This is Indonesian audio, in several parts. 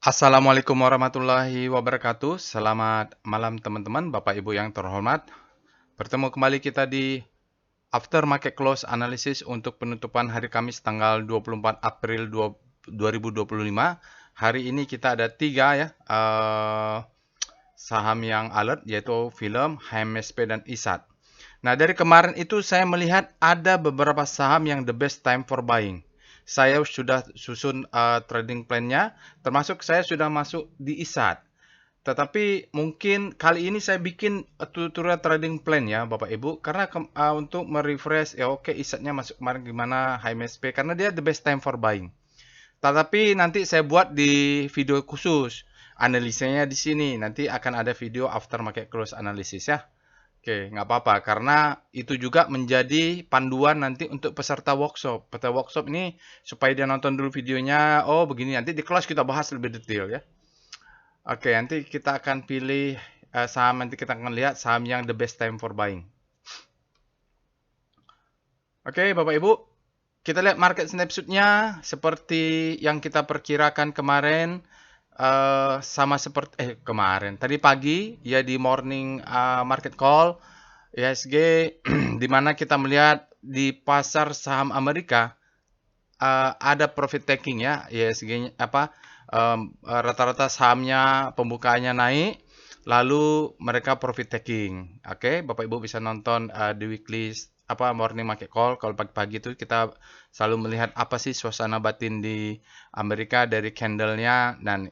Assalamualaikum warahmatullahi wabarakatuh. Selamat malam teman-teman, Bapak Ibu yang terhormat. Bertemu kembali kita di After Market Close Analysis untuk penutupan hari Kamis tanggal 24 April 2025. Hari ini kita ada tiga saham yang alert, yaitu Film, HMSP, dan ISAT. Nah, dari kemarin itu saya melihat ada beberapa saham yang the best time for buying. Saya sudah susun trading plan-nya, termasuk saya sudah masuk di ISAT. Tetapi mungkin kali ini saya bikin tutorial trading plan ya Bapak Ibu, karena untuk merefresh ya oke ISAT-nya masuk kemarin gimana HMSP karena dia the best time for buying. Tetapi nanti saya buat di video khusus analisanya di sini. Nanti akan ada video after market close analysis ya. Oke, nggak apa-apa karena itu juga menjadi panduan nanti untuk peserta workshop. Peserta workshop ini supaya dia nonton dulu videonya. Oh, begini nanti di kelas kita bahas lebih detail ya. Oke, nanti kita akan pilih saham, nanti kita akan lihat saham yang the best time for buying. Oke, Bapak Ibu, kita lihat market snapshot-nya seperti yang kita perkirakan kemarin. Sama seperti kemarin tadi pagi ya di morning market call IHSG di mana kita melihat di pasar saham Amerika ada profit taking ya IHSG rata-rata sahamnya pembukaannya naik lalu mereka profit taking. Oke, Bapak Ibu bisa nonton di weekly morning market call. Kalau pagi-pagi itu kita selalu melihat apa sih suasana batin di Amerika dari candlenya, dan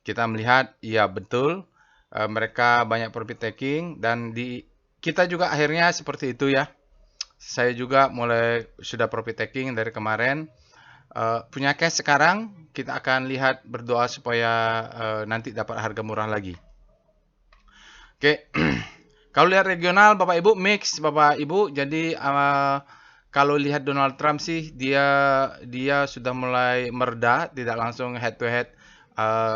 kita melihat ya betul mereka banyak profit taking dan kita juga akhirnya seperti itu ya. Saya juga mulai sudah profit taking dari kemarin. Punya cash sekarang, kita akan lihat berdoa supaya nanti dapat harga murah lagi. Oke. Kalau lihat regional Bapak Ibu mix Bapak Ibu. Jadi kalau lihat Donald Trump sih dia sudah mulai mereda, tidak langsung head to head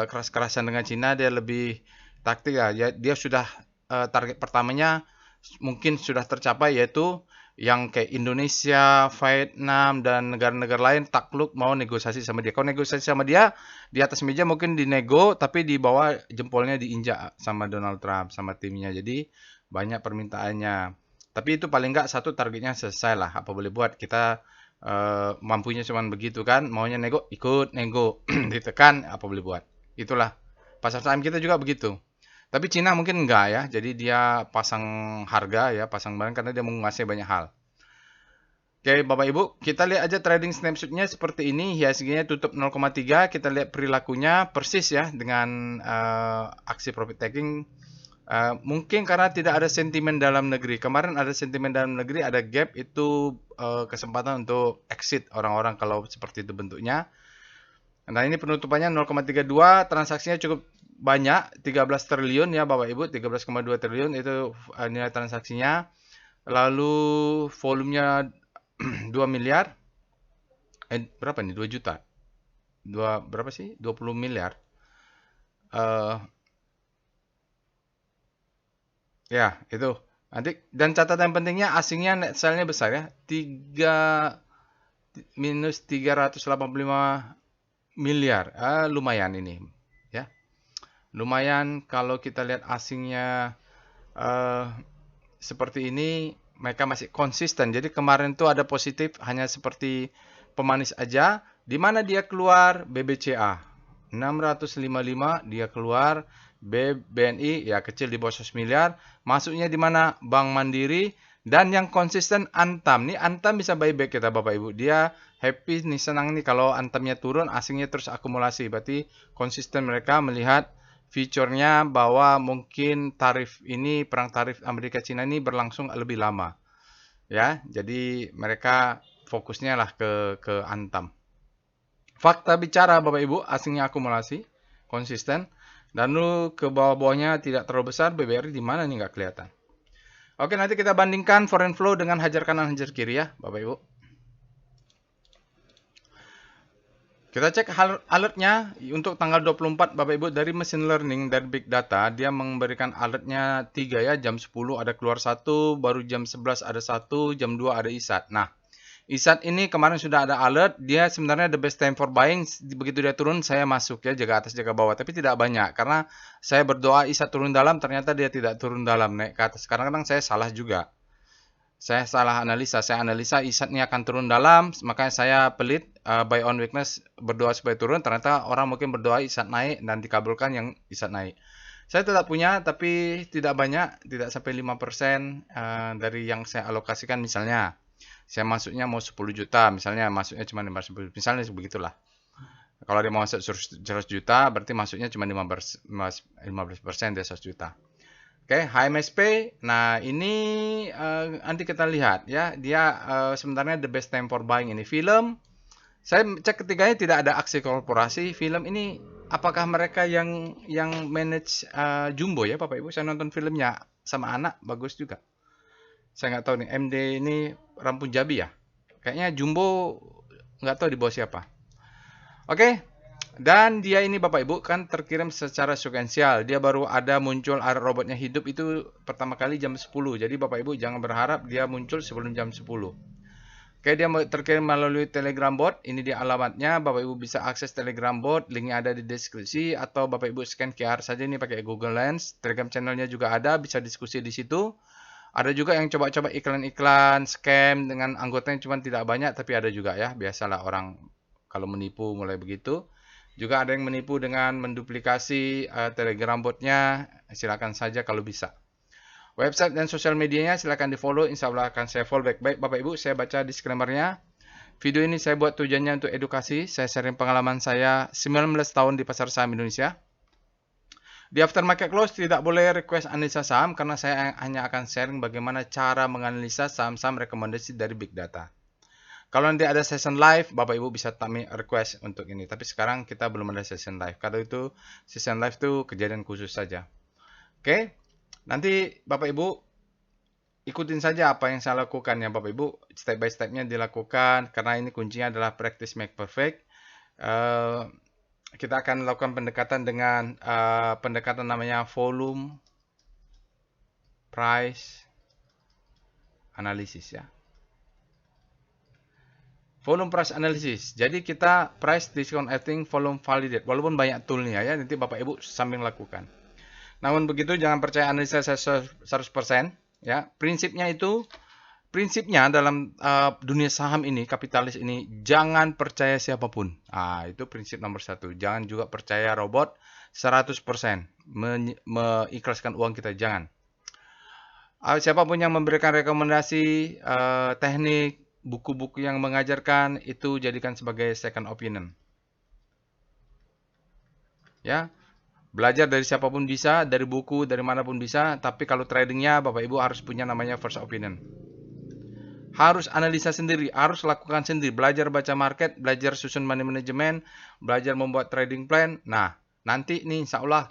keras-kerasan dengan Cina, dia lebih taktik ya. Dia sudah target pertamanya mungkin sudah tercapai, yaitu yang kayak Indonesia, Vietnam, dan negara-negara lain takluk mau negosiasi sama dia. Kalau negosiasi sama dia, di atas meja mungkin dinego, tapi di bawah jempolnya diinjak sama Donald Trump, sama timnya. Jadi banyak permintaannya. Tapi itu paling nggak satu targetnya selesai lah. Apa boleh buat, kita mampunya cuman begitu kan. Maunya nego, ikut nego. Ditekan, apa boleh buat. Itulah. Pasar saham kita juga begitu. Tapi Cina mungkin enggak ya. Jadi dia pasang harga ya, pasang barang karena dia menguasai banyak hal. Oke, Bapak Ibu, kita lihat aja trading snapshot-nya seperti ini. IHSG-nya tutup 0,3. Kita lihat perilakunya persis ya dengan aksi profit taking. Mungkin karena tidak ada sentimen dalam negeri. Kemarin ada sentimen dalam negeri, ada gap, itu kesempatan untuk exit orang-orang kalau seperti itu bentuknya. Nah, ini penutupannya 0,32, transaksinya cukup banyak, 13 triliun ya Bapak Ibu, 13,2 triliun itu nilai transaksinya. Lalu volumenya 2 miliar. Berapa nih? 2 juta. Berapa sih? 20 miliar. Eh ya, itu. Nanti dan catatan pentingnya asingnya net sale-nya besar ya. 385 miliar. Lumayan ini ya. Lumayan kalau kita lihat asingnya eh, seperti ini, mereka masih konsisten. Jadi kemarin tuh ada positif hanya seperti pemanis aja. Di mana dia keluar BBCA 655, dia keluar BNI ya kecil di bawah 100 miliar. Masuknya di mana? Bank Mandiri. Dan yang konsisten Antam. Nih Antam bisa buyback kita Bapak Ibu. Dia happy nih, senang nih kalau Antamnya turun, asingnya terus akumulasi. Berarti konsisten mereka melihat fiturnya bahwa mungkin tarif ini, perang tarif Amerika Cina ini berlangsung lebih lama. Ya, jadi mereka fokusnya lah ke Antam. Fakta bicara Bapak Ibu, asingnya akumulasi konsisten. Dan lu ke bawah-bawahnya tidak terlalu besar, BBRI di mana nih nggak kelihatan. Oke, nanti kita bandingkan foreign flow dengan hajar kanan hajar kiri ya, Bapak Ibu. Kita cek alertnya untuk tanggal 24 Bapak Ibu, dari machine learning, dari big data, dia memberikan alertnya 3 ya, jam 10 ada keluar 1, baru jam 11 ada 1, jam 2 ada ISAT. Nah, ISAT ini kemarin sudah ada alert, dia sebenarnya the best time for buying. Begitu dia turun, saya masuk ya, jaga atas jaga bawah. Tapi tidak banyak, karena saya berdoa ISAT turun dalam, ternyata dia tidak turun dalam, naik ke atas. Kadang-kadang saya salah juga. Saya salah analisa. Saya analisa ISAT ini akan turun dalam, makanya saya pelit buy on weakness, berdoa supaya turun. Ternyata orang mungkin berdoa ISAT naik dan dikabulkan yang ISAT naik. Saya tetap punya, tapi tidak banyak, tidak sampai 5% dari yang saya alokasikan. Misalnya saya masuknya mau 10 juta, misalnya masuknya cuma 15, misalnya begitulah. Kalau dia mau masuk 100 juta, berarti masuknya cuma 15% dari 100 juta. Oke, HMSP. Nah, ini nanti kita lihat ya. Dia sebenarnya the best time for buying ini. Film, saya cek ketiganya tidak ada aksi korporasi. Film ini apakah mereka yang manage Jumbo ya, Bapak Ibu? Saya nonton filmnya sama anak, bagus juga. Saya nggak tahu nih, MD ini Rampun Jabi ya. Kayaknya Jumbo nggak tahu di bawah siapa. Oke, dan dia ini Bapak Ibu kan terkirim secara sekuensial. Dia baru ada muncul robotnya hidup itu pertama kali jam 10. Jadi Bapak Ibu jangan berharap dia muncul sebelum jam 10. Oke, dia terkirim melalui Telegram bot. Ini dia alamatnya. Bapak Ibu bisa akses Telegram bot. Linknya ada di deskripsi. Atau Bapak Ibu scan QR saja ini pakai Google Lens. Telegram channelnya juga ada. Bisa diskusi di situ. Ada juga yang coba-coba iklan-iklan, scam dengan anggotanya cuma tidak banyak. Tapi ada juga ya. Biasalah orang kalau menipu mulai begitu. Juga ada yang menipu dengan menduplikasi Telegram botnya. Silakan saja kalau bisa. Website dan sosial medianya silakan di follow. Insya Allah akan saya follow back. Baik Bapak Ibu, saya baca disclaimer-nya. Video ini saya buat tujuannya untuk edukasi. Saya sharing pengalaman saya 19 tahun di pasar saham Indonesia. Di aftermarket close tidak boleh request analisa saham karena saya hanya akan sharing bagaimana cara menganalisa saham-saham rekomendasi dari big data. Kalau nanti ada session live, Bapak Ibu bisa request untuk ini. Tapi sekarang kita belum ada session live. Kalau itu session live itu kejadian khusus saja. Oke, nanti Bapak Ibu ikutin saja apa yang saya lakukan ya Bapak Ibu. Step by stepnya dilakukan karena ini kuncinya adalah practice make perfect. Kita akan lakukan pendekatan dengan pendekatan namanya volume price analysis ya. Volume price analysis. Jadi kita price discount acting volume validate. Walaupun banyak toolnya ya, nanti Bapak Ibu sambil lakukan. Namun begitu jangan percaya analisa saya 100% ya. Prinsipnya dalam dunia saham ini, kapitalis ini, jangan percaya siapapun. Itu prinsip nomor 1. Jangan juga percaya robot 100%. Mengikhlaskan uang kita, jangan. Siapapun yang memberikan rekomendasi teknik, buku-buku yang mengajarkan, itu jadikan sebagai second opinion. Ya, belajar dari siapapun bisa, dari buku, dari manapun bisa, tapi kalau tradingnya Bapak Ibu harus punya namanya first opinion. Harus analisa sendiri, harus lakukan sendiri, belajar baca market, belajar susun money management, belajar membuat trading plan. Nah, nanti nih insya Allah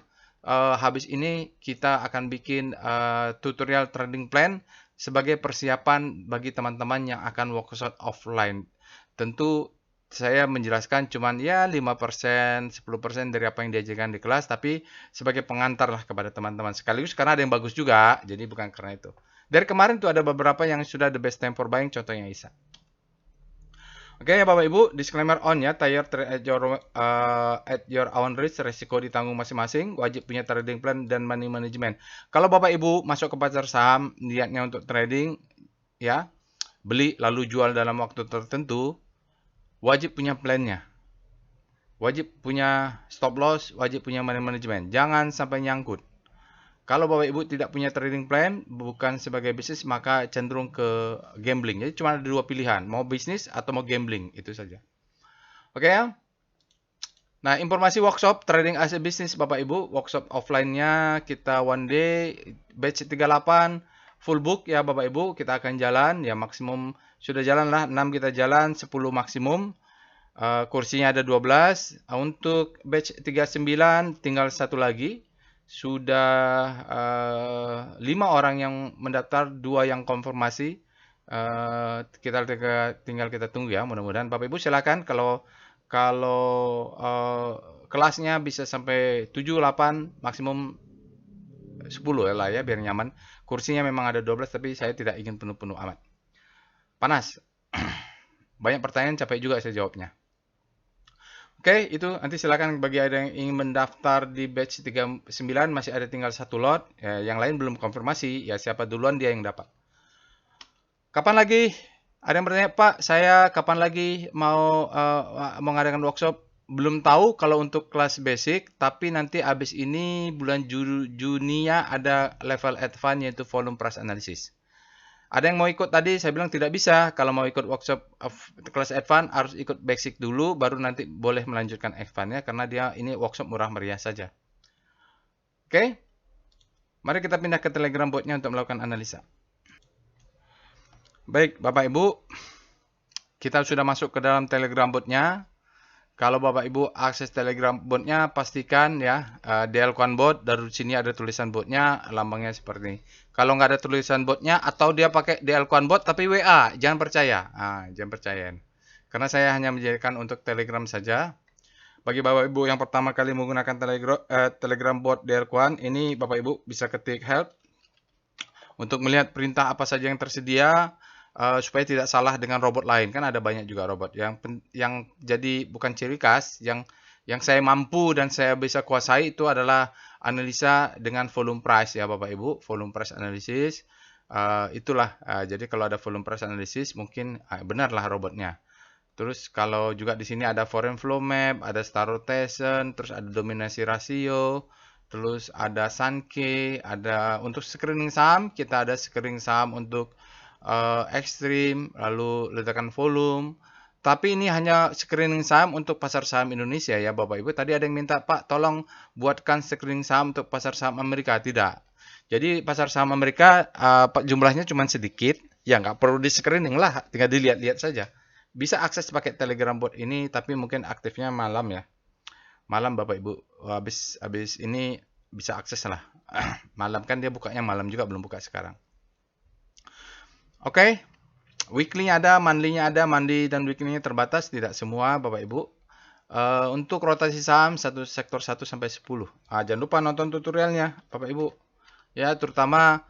habis ini kita akan bikin tutorial trading plan sebagai persiapan bagi teman-teman yang akan workshop offline. Tentu saya menjelaskan cuman ya 5%, 10% dari apa yang diajarkan di kelas, tapi sebagai pengantar lah kepada teman-teman sekaligus karena ada yang bagus juga, jadi bukan karena itu. Dari kemarin tuh ada beberapa yang sudah the best time for buying, contohnya Isa. Oke ya Bapak Ibu, disclaimer on ya, tire at your own risk, resiko ditanggung masing-masing, wajib punya trading plan dan money management. Kalau Bapak Ibu masuk ke pasar saham, niatnya untuk trading, ya, beli lalu jual dalam waktu tertentu, wajib punya plannya. Wajib punya stop loss, wajib punya money management. Jangan sampai nyangkut. Kalau Bapak Ibu tidak punya trading plan, bukan sebagai bisnis, maka cenderung ke gambling. Jadi cuma ada dua pilihan, mau bisnis atau mau gambling, itu saja. Oke ya? Nah, informasi workshop trading as a business Bapak Ibu, workshop offline-nya kita one day, batch 38, full book ya Bapak Ibu, kita akan jalan, ya maksimum, sudah jalan lah, 6 kita jalan, 10 maksimum. Kursinya ada 12, untuk batch 39 tinggal satu lagi. Sudah 5 orang yang mendaftar, 2 yang konfirmasi. Kita tinggal kita tunggu ya, mudah-mudahan Bapak Ibu silakan kalau kelasnya bisa sampai 7, 8, maksimum 10 lah ya biar nyaman. Kursinya memang ada 12 tapi saya tidak ingin penuh-penuh amat. Panas. Banyak pertanyaan, capek juga saya jawabnya. Oke, itu nanti silakan bagi ada yang ingin mendaftar di batch 39 masih ada tinggal 1 lot. Ya, yang lain belum konfirmasi, ya siapa duluan dia yang dapat. Kapan lagi? Ada yang bertanya, Pak, saya kapan lagi mau mengadakan workshop? Belum tahu kalau untuk kelas basic, tapi nanti abis ini bulan Juni ada level advance yaitu volume price analysis. Ada yang mau ikut tadi, saya bilang tidak bisa. Kalau mau ikut workshop kelas advance harus ikut basic dulu, baru nanti boleh melanjutkan advance-nya karena dia ini workshop murah meriah saja. Oke, mari kita pindah ke Telegram botnya untuk melakukan analisa. Baik, Bapak Ibu, kita sudah masuk ke dalam Telegram botnya. Kalau Bapak Ibu akses Telegram botnya, pastikan ya DL1 bot, dari sini ada tulisan botnya, lambangnya seperti ini. Kalau nggak ada tulisan botnya, atau dia pakai DL1 bot tapi WA, jangan percaya. Jangan percaya. Karena saya hanya menjadikan untuk Telegram saja. Bagi Bapak Ibu yang pertama kali menggunakan Telegram bot DL1, ini Bapak Ibu bisa ketik help untuk melihat perintah apa saja yang tersedia. Supaya tidak salah dengan robot lain, kan ada banyak juga robot yang jadi bukan ciri khas. Yang saya mampu dan saya bisa kuasai itu adalah analisa dengan volume price ya Bapak Ibu, volume price analysis. Itulah jadi kalau ada volume price analysis mungkin benarlah robotnya. Terus kalau juga di sini ada foreign flow map, ada star rotation, terus ada dominasi rasio, terus ada Sankey, ada untuk screening saham, kita ada screening saham untuk ekstrim, lalu ledakan volume. Tapi ini hanya screening saham untuk pasar saham Indonesia ya Bapak Ibu. Tadi ada yang minta, Pak, tolong buatkan screening saham untuk pasar saham Amerika. Tidak. Jadi pasar saham Amerika jumlahnya cuma sedikit. Ya nggak perlu di screening lah, tinggal dilihat-lihat saja. Bisa akses pakai Telegram bot ini, tapi mungkin aktifnya malam ya. Malam Bapak Ibu. Habis ini bisa akses lah. Malam kan dia bukanya malam juga, belum buka sekarang. Oke, weekly-nya ada, monthly-nya ada, monthly dan weekly-nya terbatas, tidak semua Bapak Ibu. Untuk rotasi saham sektor 1 sampai 10. Jangan lupa nonton tutorialnya Bapak Ibu. Ya, terutama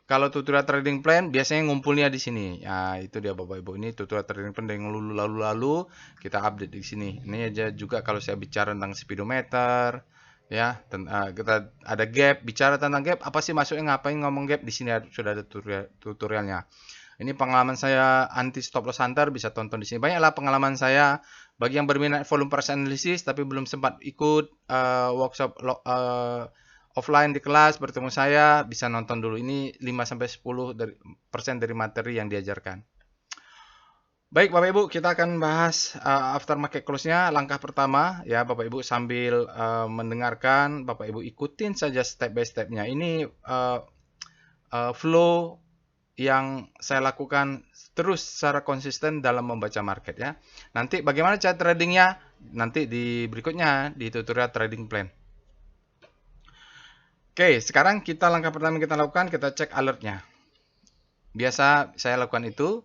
kalau tutorial trading plan biasanya ngumpulnya di sini. Ya, itu dia Bapak Ibu. Ini tutorial trading plan yang lalu kita update di sini. Ini aja juga kalau saya bicara tentang speedometer, ya kita ada gap, bicara tentang gap, apa sih maksudnya, ngapain ngomong gap, di sini sudah ada tutorialnya. Ini pengalaman saya anti stop loss hunter, bisa tonton di sini. Banyaklah pengalaman saya. Bagi yang berminat volume price analysis tapi belum sempat ikut workshop offline di kelas bertemu saya, bisa nonton dulu. Ini 5-10% dari materi yang diajarkan. Baik Bapak Ibu, kita akan bahas after market close-nya. Langkah pertama ya Bapak Ibu, sambil mendengarkan, Bapak Ibu ikutin saja step by step-nya. Ini flow yang saya lakukan terus secara konsisten dalam membaca market ya. Nanti bagaimana cara tradingnya? Nanti di berikutnya di tutorial trading plan. Oke, sekarang langkah pertama kita lakukan, kita cek alertnya. Biasa saya lakukan itu.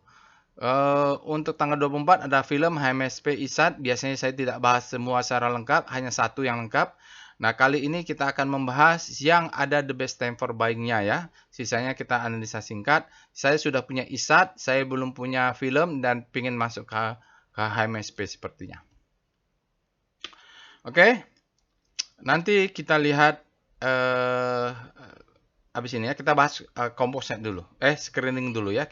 Untuk tanggal 24 ada film HMSP ISAT. Biasanya saya tidak bahas semua secara lengkap, hanya satu yang lengkap. Nah, kali ini kita akan membahas yang ada the best time for buying-nya ya. Sisanya kita analisa singkat. Saya sudah punya ISAT, saya belum punya film dan ingin masuk ke HMSP sepertinya. Oke. Nanti kita lihat habis ini ya, kita bahas composite dulu. Screening dulu ya.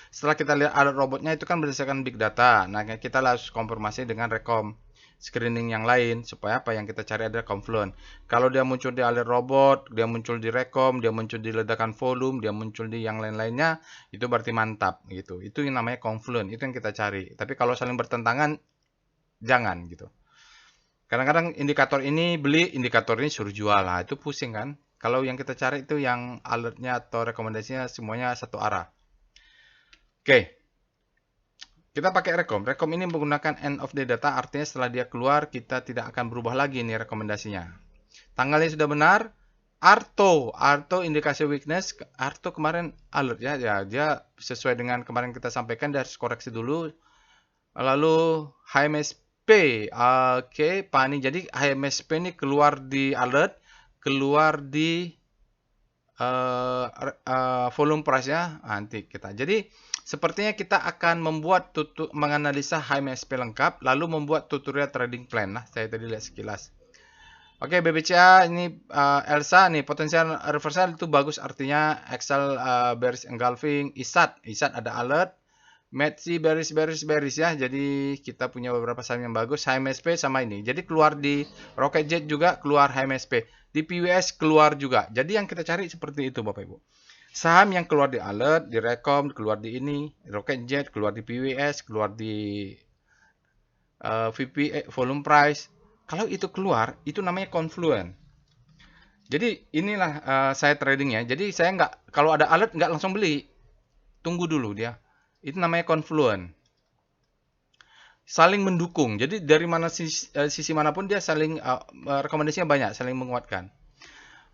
Setelah kita lihat alert robotnya itu kan berdasarkan big data. Nah, kita harus konfirmasi dengan rekom screening yang lain supaya apa yang kita cari ada confluent. Kalau dia muncul di alert robot, dia muncul di rekom, dia muncul di ledakan volume, dia muncul di yang lain-lainnya, itu berarti mantap gitu. Itu yang namanya confluent, itu yang kita cari. Tapi kalau saling bertentangan jangan gitu. Kadang-kadang indikator ini beli, indikator ini suruh jual lah, itu pusing kan. Kalau yang kita cari itu yang alertnya atau rekomendasinya semuanya satu arah. Oke. Kita pakai rekom. Rekom ini menggunakan end of day data, artinya setelah dia keluar kita tidak akan berubah lagi nih rekomendasinya. Tanggalnya sudah benar. Arto indikasi weakness. Arto kemarin alert ya, dia sesuai dengan kemarin kita sampaikan, dia harus koreksi dulu. Lalu HMSP, oke, Pani. Jadi HMSP ini keluar di alert, keluar di volume price ya, nanti kita. Jadi Sepertinya kita akan membuat menganalisa HMSP lengkap, lalu membuat tutorial trading plan lah. Saya tadi lihat sekilas. Oke, BBCA ini Elsa nih potensial reversal itu bagus, artinya Excel bearish engulfing, ISAT ada alert, MACD bearish ya. Jadi kita punya beberapa saham yang bagus, HMSP sama ini. Jadi keluar di Rocket Jet juga keluar HMSP, di PWS keluar juga. Jadi yang kita cari seperti itu Bapak Ibu. Saham yang keluar di alert, di Recom, keluar di ini, Rocket Jet, keluar di PWS, keluar di VP volume price. Kalau itu keluar, itu namanya confluent. Jadi inilah saya trading ya. Jadi saya nggak, kalau ada alert nggak langsung beli, tunggu dulu dia. Itu namanya confluent. Saling mendukung. Jadi dari mana sisi manapun dia saling rekomendasinya banyak, saling menguatkan.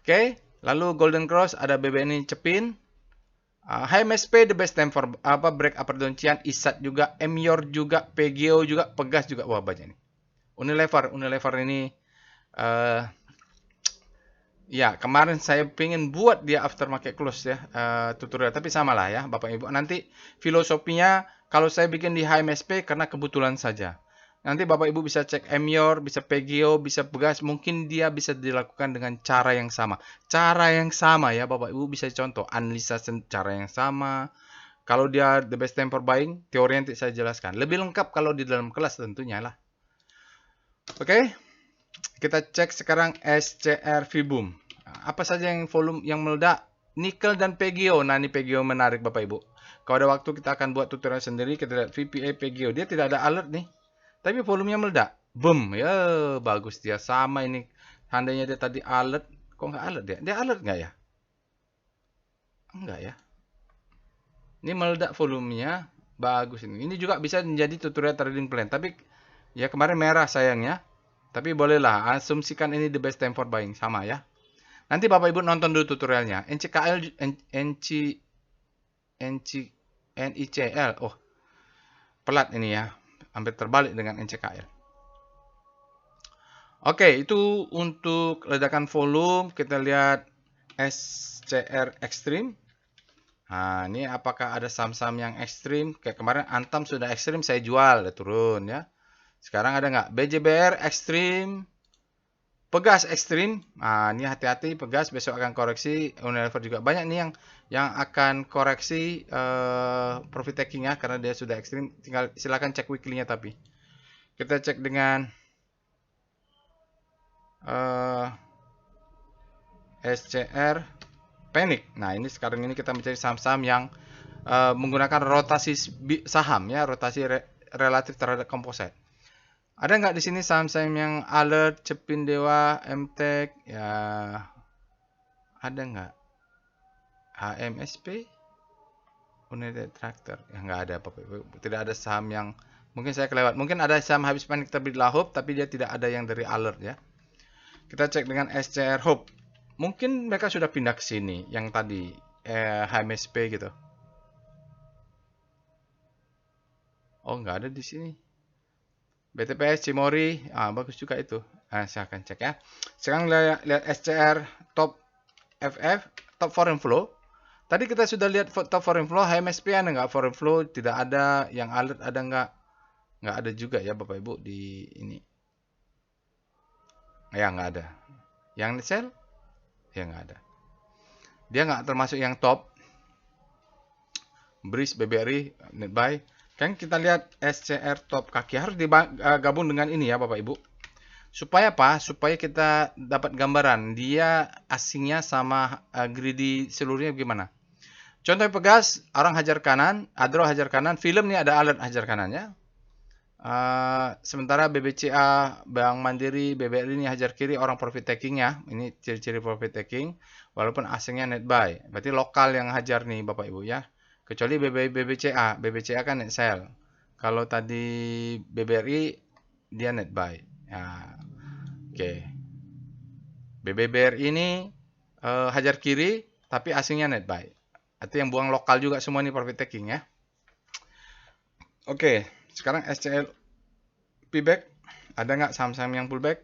Oke, lalu Golden Cross ada BBNI Cepin. HMSP the best time for break upper down-cian, ISAT juga, Emyor juga, PGO juga, Pegas juga. Wah banyak nih. Unilever ini ya kemarin saya pengen buat dia aftermarket close ya tutorial, tapi sama lah ya Bapak Ibu. Nanti filosofinya kalau saya bikin di HMSP karena kebetulan saja. Nanti Bapak Ibu bisa cek Emyor, bisa PGO, bisa Pegas, mungkin dia bisa dilakukan dengan cara yang sama. Cara yang sama ya Bapak Ibu bisa contoh, analisa cara yang sama. Kalau dia the best time for buying, teori nanti saya jelaskan. Lebih lengkap kalau di dalam kelas tentunya lah. Oke, kita cek sekarang SCR Vboom. Apa saja yang volume yang meledak? Nikel dan PGO. Nah, ini PGO menarik Bapak Ibu. Kalau ada waktu kita akan buat tutorial sendiri. Kita lihat VPA PGO. Dia tidak ada alert nih. Tapi volumenya meledak. Boom. Ya, bagus dia. Sama ini. Seandainya dia tadi alert. Kok nggak alert dia? Dia alert nggak ya? Enggak ya. Ini meledak volumenya. Bagus ini. Ini juga bisa menjadi tutorial trading plan. Tapi ya kemarin merah sayangnya. Tapi bolehlah asumsikan ini the best time for buying. Sama ya. Nanti Bapak Ibu nonton dulu tutorialnya. NICL. Oh, pelat ini ya. Hampir terbalik dengan NCKL. Oke, itu untuk ledakan volume. Kita lihat SCR Extreme. Nah, ini apakah ada saham-saham yang ekstrim? Kayak kemarin Antam sudah ekstrim, saya jual, udah turun ya. Sekarang ada nggak? BJBR ekstrim, Pegas ekstrim. Nah, ini hati-hati Pegas besok akan koreksi. Unilever juga banyak nih yang akan koreksi profit taking ya karena dia sudah ekstrim. Tinggal silakan cek weekly-nya tapi. Kita cek dengan SCR Panic. Nah, ini sekarang ini kita mencari saham-saham yang menggunakan rotasi saham ya, rotasi relatif terhadap komposit. Ada nggak di sini saham-saham yang alert, Cepin Dewa, MTEK, ya ada nggak? HMSP, United Tractor, ya nggak ada, tidak ada saham yang mungkin saya kelewat. Mungkin ada saham habis panik terbit lahop, tapi dia tidak ada yang dari alert ya. Kita cek dengan SCR Hope. Mungkin mereka sudah pindah ke sini, yang tadi HMSP gitu. Oh nggak ada di sini. BTPS Cimori, bagus juga itu. Saya akan cek ya. Sekarang lihat SCR Top FF, Top Foreign Flow. Tadi kita sudah lihat Top Foreign Flow, HMSP ada nggak Foreign Flow? Tidak ada. Yang alert ada nggak? Nggak ada juga ya Bapak Ibu di ini. Ya nggak ada. Yang net sell? Ya nggak ada. Dia nggak termasuk yang top. Breeze, BBRI, net buy. Kan kita lihat SCR top kaki harus digabung dengan ini ya Bapak Ibu. Supaya apa? Supaya kita dapat gambaran dia asingnya sama greedy seluruhnya gimana. Contoh Pegas, orang hajar kanan, Adro hajar kanan, film nih ada alert hajar kanan ya. Sementara BBCA, Bank Mandiri, BBRI ini hajar kiri, orang profit taking ya. Ini ciri-ciri profit taking. Walaupun asingnya net buy. Berarti lokal yang hajar nih Bapak Ibu ya. Kecuali BBCA. BBCA kan net sell. Kalau tadi BBRI, dia net buy. Ya. Oke. BBRI ini hajar kiri, tapi asingnya net buy. Artinya yang buang lokal juga semua ini profit taking ya. Oke. Sekarang SCL pullback. Ada nggak saham-saham yang pullback?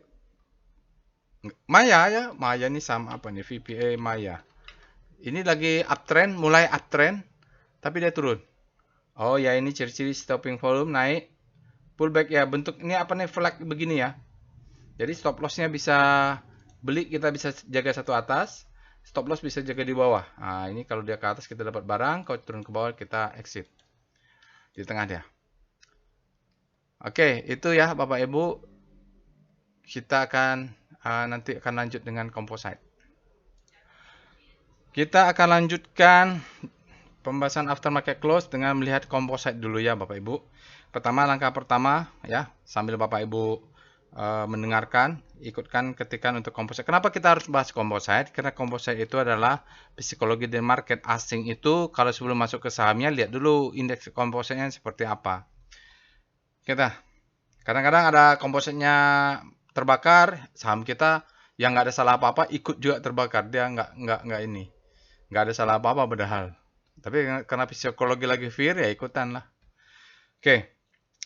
Maya ya. Maya ini saham apa nih? VPA Maya. Ini lagi uptrend, mulai uptrend. Tapi dia turun. Oh ya, ini ciri-ciri stopping volume naik, pullback ya. Bentuk ini apa nih, flag begini ya. Jadi stop lossnya bisa beli, kita bisa jaga satu atas, stop loss bisa jaga di bawah. Nah, ini kalau dia ke atas kita dapat barang, kalau turun ke bawah kita exit. Di tengah dia. Oke, itu ya Bapak Ibu. Kita akan nanti akan lanjut dengan composite. Kita akan lanjutkan pembahasan aftermarket close dengan melihat composite dulu ya Bapak Ibu. Pertama, langkah pertama ya, sambil Bapak Ibu mendengarkan, ikutkan ketikan untuk composite. Kenapa kita harus bahas composite? Karena composite itu adalah psikologi dari market. Asing itu kalau sebelum masuk ke sahamnya, lihat dulu indeks composite-nya seperti apa. Kita kadang-kadang ada composite-nya terbakar, saham kita yang nggak ada salah apa-apa ikut juga terbakar. Dia nggak ini, nggak ada salah apa-apa padahal. Tapi karena psikologi lagi fear ya ikutan lah. Oke,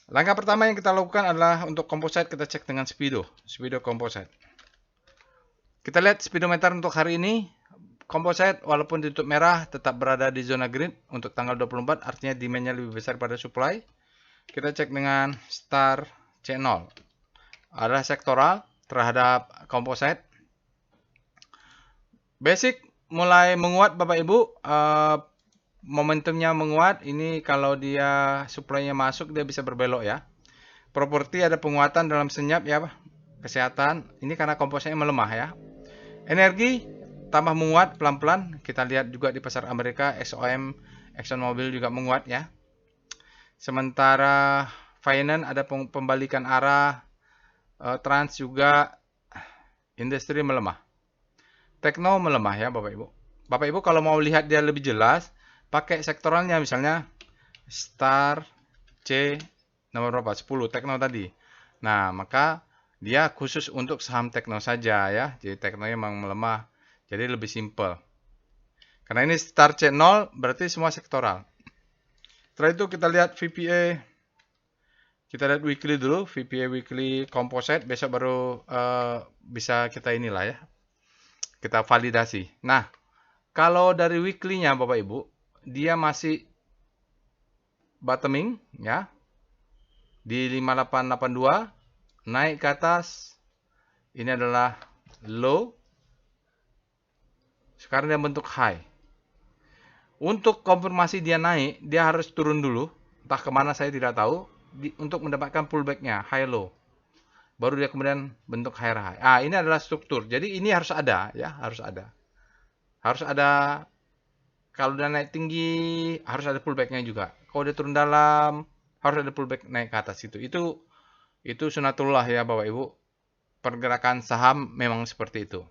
langkah pertama yang kita lakukan adalah untuk composite kita cek dengan Speedo composite. Kita lihat speedometer untuk hari ini. Composite walaupun ditutup merah tetap berada di zona green untuk tanggal 24, artinya demand-nya lebih besar pada supply. Kita cek dengan star C0. Ada sektoral terhadap composite. Basic mulai menguat Bapak Ibu. Momentumnya menguat. Ini kalau dia supply-nya masuk dia bisa berbelok ya. Properti ada penguatan dalam senyap ya. Kesehatan. Ini karena composite-nya melemah ya. Energi tambah menguat pelan-pelan. Kita lihat juga di pasar Amerika, ExxonMobil juga menguat ya. Sementara finance ada pembalikan arah, trans juga, industri melemah. Tekno melemah ya Bapak Ibu. Bapak Ibu kalau mau lihat dia lebih jelas, pakai sektoralnya misalnya star C nomor berapa? 10 Tekno tadi. Nah, maka dia khusus untuk saham Tekno saja ya. Jadi Teknonya memang melemah. Jadi lebih simple. Karena ini star C0 berarti semua sektoral. Setelah itu kita lihat VPA. Kita lihat weekly dulu, VPA weekly composite, besok baru bisa kita inilah ya. Kita validasi. Nah, kalau dari weekly-nya Bapak Ibu, dia masih bottoming ya. Di 5882 naik ke atas. Ini adalah low. Sekarang dia bentuk high. Untuk konfirmasi dia naik, dia harus turun dulu. Entah kemana saya tidak tahu. Untuk mendapatkan pullback-nya, high low. Baru dia kemudian bentuk higher high. Ini adalah struktur. Jadi ini harus ada ya, harus ada. Harus ada. Kalau dia naik tinggi, harus ada pullback-nya juga. Kalau dia turun dalam, harus ada pullback naik ke atas itu. Itu sunatullah ya Bapak Ibu. Pergerakan saham memang seperti itu.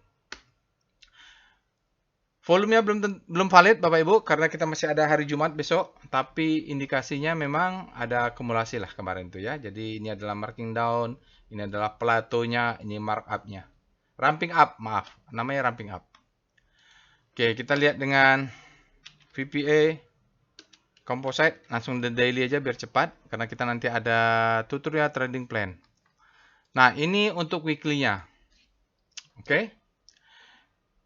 Volumenya belum valid Bapak Ibu karena kita masih ada hari Jumat besok, tapi indikasinya memang ada akumulasi lah kemarin tuh ya. Jadi ini adalah marking down, ini adalah plateaunya, ini markup-nya. Ramping up, maaf, namanya ramping up. Oke, kita lihat dengan VPA composite, langsung the daily aja biar cepat karena kita nanti ada tutorial trading plan. Nah, ini untuk weekly-nya. Oke.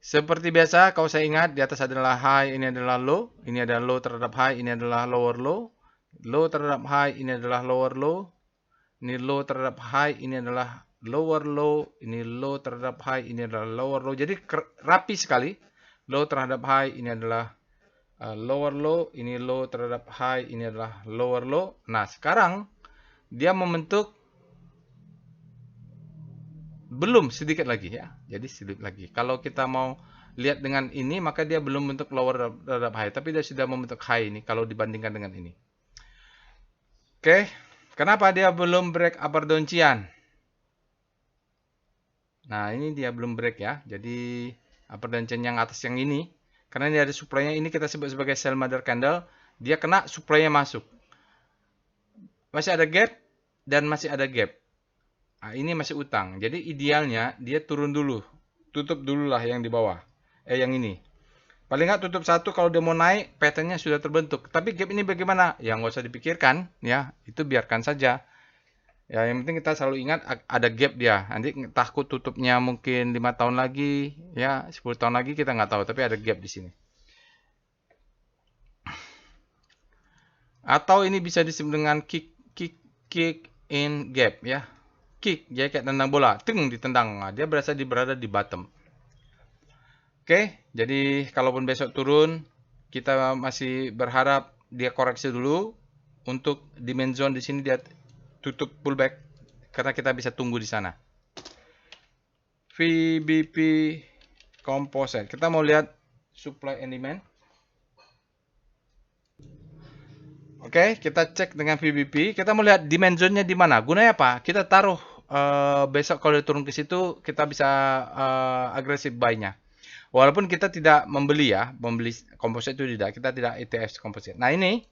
Seperti biasa, kalau saya ingat, di atas adalah high, ini adalah low. Ini adalah low terhadap high, ini adalah lower low. Low terhadap high, ini adalah lower low. Ini low terhadap high, ini adalah lower low. Ini low terhadap high, ini adalah lower low. Jadi rapi sekali. Low terhadap high, ini adalah lower low. Ini low terhadap high, ini adalah lower low. Nah, sekarang dia membentuk belum sedikit lagi ya. Jadi sedikit lagi. Kalau kita mau lihat dengan ini, maka dia belum membentuk lower terhadap high. Tapi dia sudah membentuk high ini kalau dibandingkan dengan ini. Oke. Kenapa dia belum break upper downchian? Nah, ini dia belum break ya. Jadi upper downchian yang atas yang ini. Karena ini ada supply-nya. Ini kita sebut sebagai sell mother candle. Dia kena supply-nya masuk. Masih ada gap dan masih ada gap. Nah, ini masih utang. Jadi idealnya dia turun dulu. Tutup dulu lah yang di bawah. Yang ini. Paling nggak tutup satu kalau dia mau naik, pattern-nya sudah terbentuk. Tapi gap ini bagaimana? Ya nggak usah dipikirkan. Ya, itu biarkan saja. Ya, yang penting kita selalu ingat ada gap dia. Nanti takut tutupnya mungkin 5 tahun lagi. Ya, 10 tahun lagi kita nggak tahu. Tapi ada gap di sini. Atau ini bisa disebut dengan kick in gap ya. Kick, dia kayak tendang bola, ting ditendang. Nah, dia berada di bottom. Oke, jadi kalaupun besok turun, kita masih berharap dia koreksi dulu. Untuk demand zone di sini dia tutup pullback karena kita bisa tunggu di sana. VBP Composite. Kita mau lihat supply and demand. Oke, kita cek dengan VBP. Kita mau lihat demand zone-nya di mana. Gunanya apa? Kita taruh besok kalau dia turun ke situ, kita bisa agresif buy-nya. Walaupun kita tidak membeli ya, membeli komposit itu tidak, kita tidak ETF komposit. Nah ini,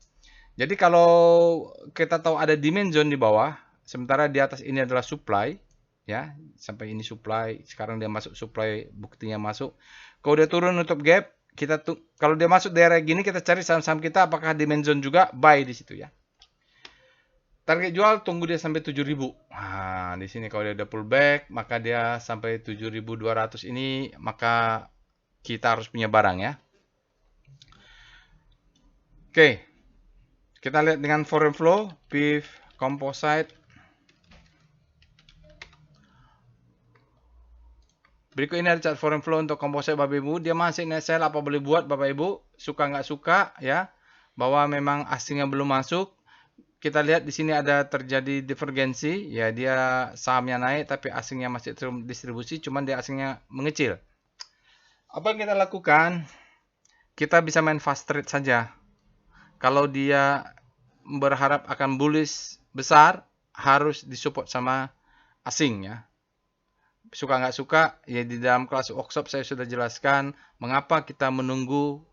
jadi kalau kita tahu ada demand zone di bawah, sementara di atas ini adalah supply, ya, sampai ini supply, sekarang dia masuk supply, buktinya masuk. Kalau dia turun untuk gap, kita tuh, kalau dia masuk daerah gini, kita cari saham-saham kita, apakah demand zone juga, buy di situ ya. Target jual tunggu dia sampai 7.000. Nah, di sini kalau dia udah pullback, maka dia sampai 7.200 ini, maka kita harus punya barang ya. Oke. Kita lihat dengan foreign flow, PIF Composite. Berikut ini ada chart foreign flow untuk Composite Bapak Ibu. Dia masih net sell, apa boleh buat Bapak Ibu? Suka nggak suka ya. Bahwa memang asingnya belum masuk. Kita lihat di sini ada terjadi divergensi. Ya, dia sahamnya naik tapi asingnya masih distribusi, cuman dia asingnya mengecil. Apa yang kita lakukan? Kita bisa main fast trade saja. Kalau dia berharap akan bullish besar, harus disupport sama asing ya. Suka nggak suka, ya di dalam kelas workshop saya sudah jelaskan mengapa kita menunggu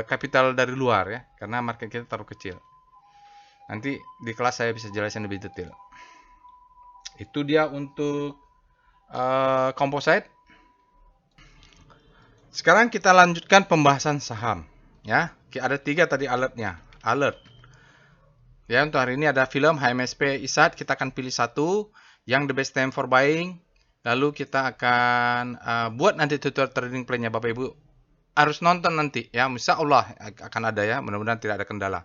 kapital dari luar ya, karena market kita terlalu kecil. Nanti di kelas saya bisa jelasin lebih detail. Itu dia untuk composite. Sekarang kita lanjutkan pembahasan saham ya. Ada 3 tadi alertnya. Alert. Ya, untuk hari ini ada film HMSP ISAT, kita akan pilih satu yang the best time for buying. Lalu kita akan buat nanti tutorial trading plan-nya Bapak Ibu. Harus nonton nanti ya, insya Allah akan ada ya, mudah-mudahan tidak ada kendala.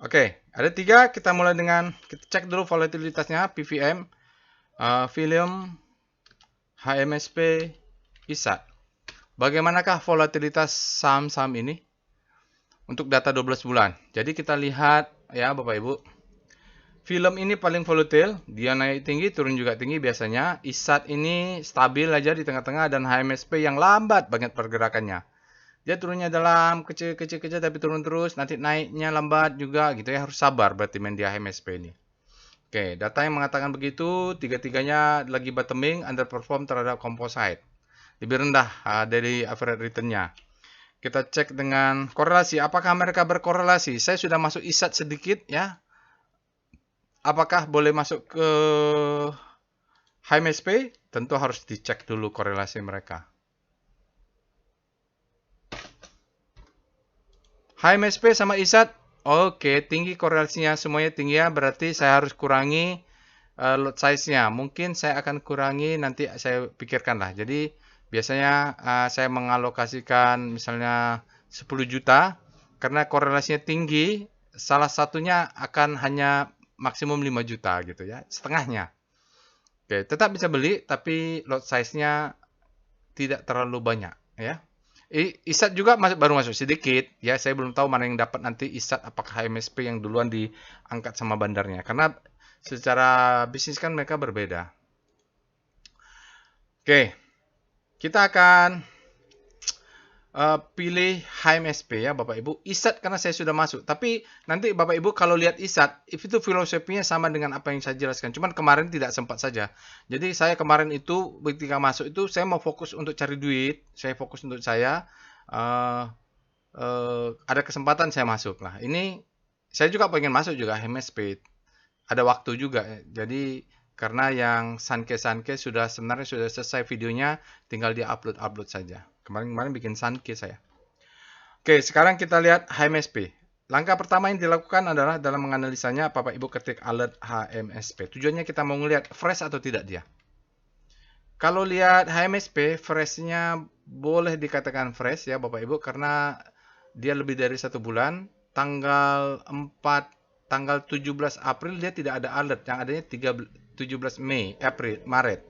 Oke, ada 3, kita mulai dengan, kita cek dulu volatilitasnya, PVM, film, HMSP, ISAT. Bagaimanakah volatilitas saham-saham ini? Untuk data 12 bulan. Jadi kita lihat ya Bapak Ibu. Film ini paling volatile, dia naik tinggi, turun juga tinggi biasanya. ISAT ini stabil aja di tengah-tengah dan HMSP yang lambat banget pergerakannya. Dia turunnya dalam kecil-kecil tapi turun terus, nanti naiknya lambat juga gitu ya, harus sabar berarti main di HMSP ini. Oke, data yang mengatakan begitu, tiga-tiganya lagi bottoming, underperform terhadap composite. Lebih rendah dari average return-nya. Kita cek dengan korelasi. Apakah mereka berkorelasi? Saya sudah masuk ISAT sedikit ya. Apakah boleh masuk ke HMSP? Tentu harus dicek dulu korelasi mereka. HMSP sama ISAT. Oke, tinggi korelasinya semuanya tinggi ya. Berarti saya harus kurangi lot size-nya. Mungkin saya akan kurangi, nanti saya pikirkan lah. Jadi biasanya saya mengalokasikan misalnya 10 juta karena korelasinya tinggi, salah satunya akan hanya maksimum 5 juta gitu ya, setengahnya. Oke, tetap bisa beli tapi lot size-nya tidak terlalu banyak ya. ISAT juga baru masuk sedikit ya, saya belum tahu mana yang dapat nanti ISAT, apakah HMSP yang duluan diangkat sama bandarnya karena secara bisnis kan mereka berbeda. Oke. Kita akan pilih HMSP ya Bapak Ibu. ISAT karena saya sudah masuk. Tapi nanti Bapak Ibu kalau lihat ISAT, itu filosofinya sama dengan apa yang saya jelaskan. Cuman kemarin tidak sempat saja. Jadi saya kemarin itu ketika masuk itu saya mau fokus untuk cari duit. Saya fokus untuk saya. Ada kesempatan saya masuk. Nah ini saya juga pengen masuk juga HMSP. Ada waktu juga. Jadi karena yang Sanke sebenarnya sudah selesai videonya, tinggal di-upload saja. Kemarin bikin Sanke saya. Oke, sekarang kita lihat HMSP. Langkah pertama yang dilakukan adalah dalam menganalisanya, Bapak Ibu ketik alert HMSP. Tujuannya kita mau ngelihat fresh atau tidak dia. Kalau lihat HMSP, freshnya boleh dikatakan fresh ya Bapak Ibu, karena dia lebih dari 1 bulan. Tanggal 17 April dia tidak ada alert, yang adanya 17 Maret.